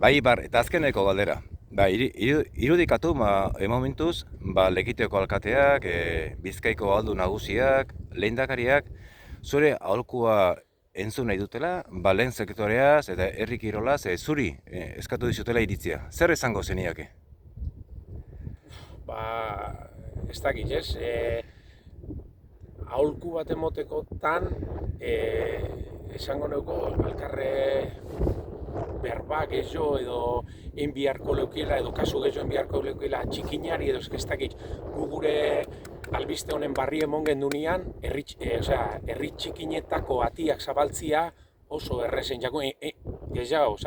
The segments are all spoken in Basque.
Bai, eta azkeneko galdera. Irudikatu, momentuz, Lekiteoko alkateak, Bizkaiko aldu nagusiak, lehendakariak, zure aholkua entzun nahi dutela, lehen sektoreaz eta herri kirolaz, zuri eskatu dizutela iritzia. Zer esango zeniake? Ez dakit, ez? Aholku bat emotekotan, esango neuko, alkarre berbak ezo edo enbiarko leukiela edo kasu gezo enbiarko leukiela txikinari edo ez dakit gu gure albiste honen barri emon gendunean herri txikinetako atiak zabaltzia oso errezen jako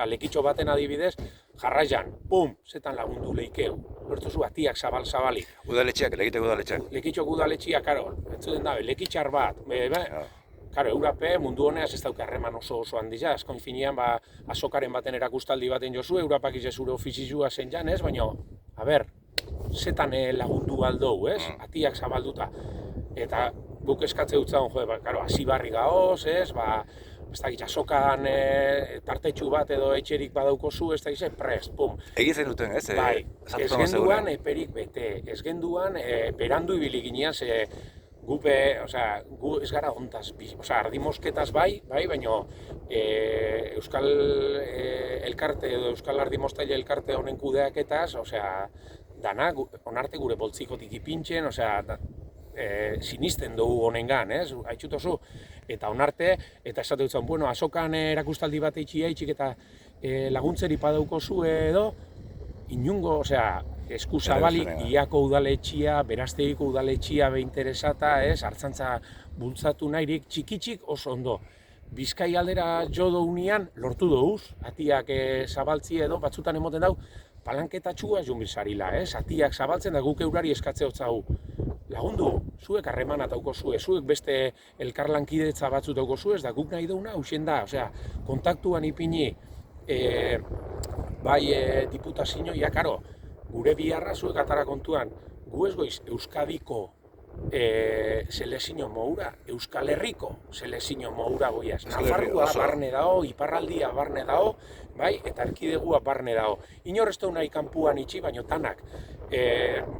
lekitxo baten adibidez jarraian, pum, zetan lagundu leikeu bertuzu atiak zabalik Udaletxeak, Lekiteko udaletxeak. Lekitxok udaletxia, karo, entzuten dabe, lekitxar bat, Karo, Eurape mundu honeaz ez dauka harreman oso handia, azkoin finean azokaren baten erakustaldi baten jozu, Eurapak izazure ofizizua zen jan, ez? Baina, zetan lagundu aldou, ez? Atiak zabalduta. Eta guk eskatze dut zaun, karo, hasibarri gaoz, ez? Ez dakit, azokan tartetxu bat edo etxerik badaukozu, ez dakit, prest, pum. Egizen duten, ez? Bai, ez genduan eperik bete, ez genduan berandu ibili ginean, gu ez gara hontaz, ardi mosketaz bai, baina Euskal Elkarte edo Euskal Ardi Mostaile Elkarte honen kudeaketaz, dana onarte gure boltzikotik ipintzen, sinisten dugu honengan, ez? Haitxutozu, eta onarte, eta esate dut zen, bueno, azokan erakustaldi bat eitxik eta laguntzeri padaukozu edo, inungo, esku zabalik, iako udaletxia, beraztegiko udaletxia interesata, hartzantza bultzatu nahirik, txikitxik oso ondo. Bizkai aldera jo dounian lortu douz, atiak zabaltzi edo, batzutan emoten dau, palanketatxua junbilzarila, atiak zabaltzen da guk eurari eskatze hotzagu. Lagundu, zuek harreman atauko zue, zuek beste elkarlankidetza batzut dauko zue, ez da guk nahi dauna, hausen da, kontaktuan ipini, diputazioa, karo, gure biharra zuek atara kontuan, gu ez goiz Euskadiko selezio moura, Euskal Herriko selezio moura goiaz. Nafarroa barne dao, Iparraldia barne dao, eta erkidegua barne dao. Inor ez nahi kanpuan itxi, baino tanak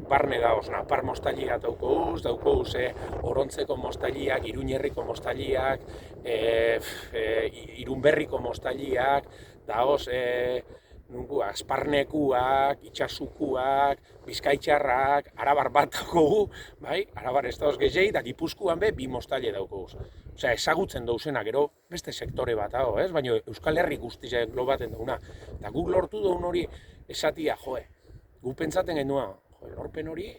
barne daoz. Napar mostaliak daukouz, Orontzeko mostaliak, Iruñerriko mostaliak, Irunberriko mostaliak, daoz Asparnekuak, Itxasukuak, Bizkaitxarrak, Arabar bat daukogu, Arabar ez dauz gehiagik, da Gipuzkoan be, 2 mostaile daukogu. Ezagutzen dauzenak, gero beste sektore bat dago, baina Euskal Herri guztiak globaten dauna. Eta guk lortu daun hori esatia, guk pentsaten genuen, lorpen hori,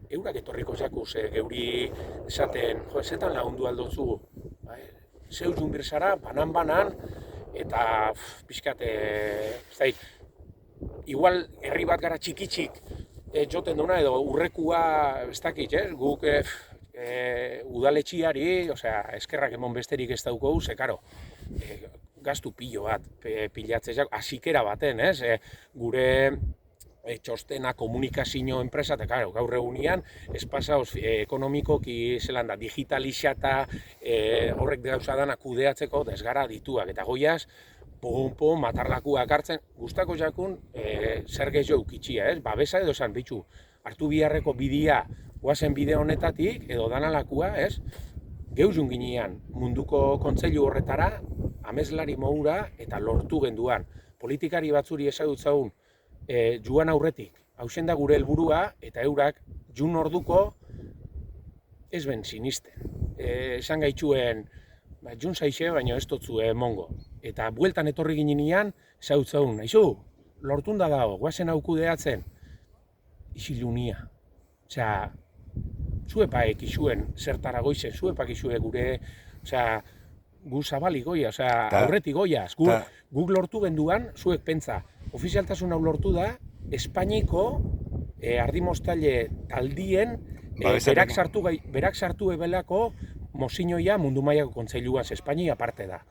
eurak etorriko jakuz, geuri esaten, zetan lagundu aldotzu, zeu junbirzara, banan, eta pixkat, igual herri bat gara txikitxik joten duna edo urrekua, ez dakit, guk udaletxiari, eskerrak emon besterik ez daukogu, karo, gaztu pilo bat pilatzezak, asikera baten, gure txostena komunikazio enpresa, eta gaur egunean, espasauz ekonomikoki zelan da, digitalizata, horrek gauza dana kudeatzeko, ez gara dituak, eta goiaz, pom, matarlakuak hartzen, guztako jakun, zer gehiago ukitxia, babesa edo esan, bitxu, hartu biharreko bidea, guazen bide honetatik, edo danalakua, geuzun ginean, munduko kontseilu horretara, ameslari moura, eta lortu genduan. Politikari batzuri ezagutzagun, joan aurretik, hausen da gure helburua eta eurak jun orduko ez ben sinisten. Esan gaitzuen, jun zaixe, baina ez dotzu mongo. Eta bueltan etorri ginean, zautzaun, aizu, lortunda dago, guazen haukudeatzen, isilunia. Zuepak izuen zertara goizen, zuepak izue gure, gu zabalik goia, aurretik goiaz. Guk lortu genduan, zuek pentsa, ofizialtasun hau lortu da, Espainiko ardi mostaile taldien berak sartu ebelako mozinoia mundu mailako kontseiluaz Espainia aparte da.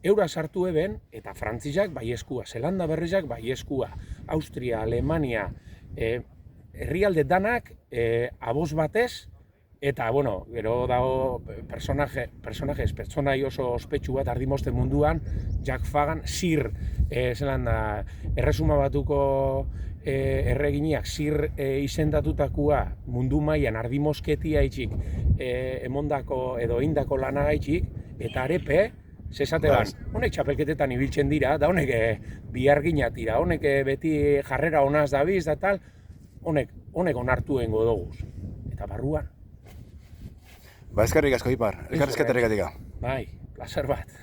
Eura sartu eben, eta Frantziak baieskua, Zelanda berrizak baieskua, Austria, Alemania, herrialde danak aboz batez, eta, gero dago pertsonai oso ospetsu bat ardimoste munduan, Jack Fagan, Sir zelan da, Erresuma Batuko erreginiak zir izendatutakoa mundu mailan ardi mosketia itxik emondako edo eindako lanagaitxik, eta arepe, zesate ban, honek txapelketetan ibiltzen dira, da honek bihargina tira, honek beti jarrera honaz dabiz da tal, honek onartu egingo doguz. Eta barruan. Ba, eskerrik asko, Ipar, elkarrizketarik. Bai, plazer bat.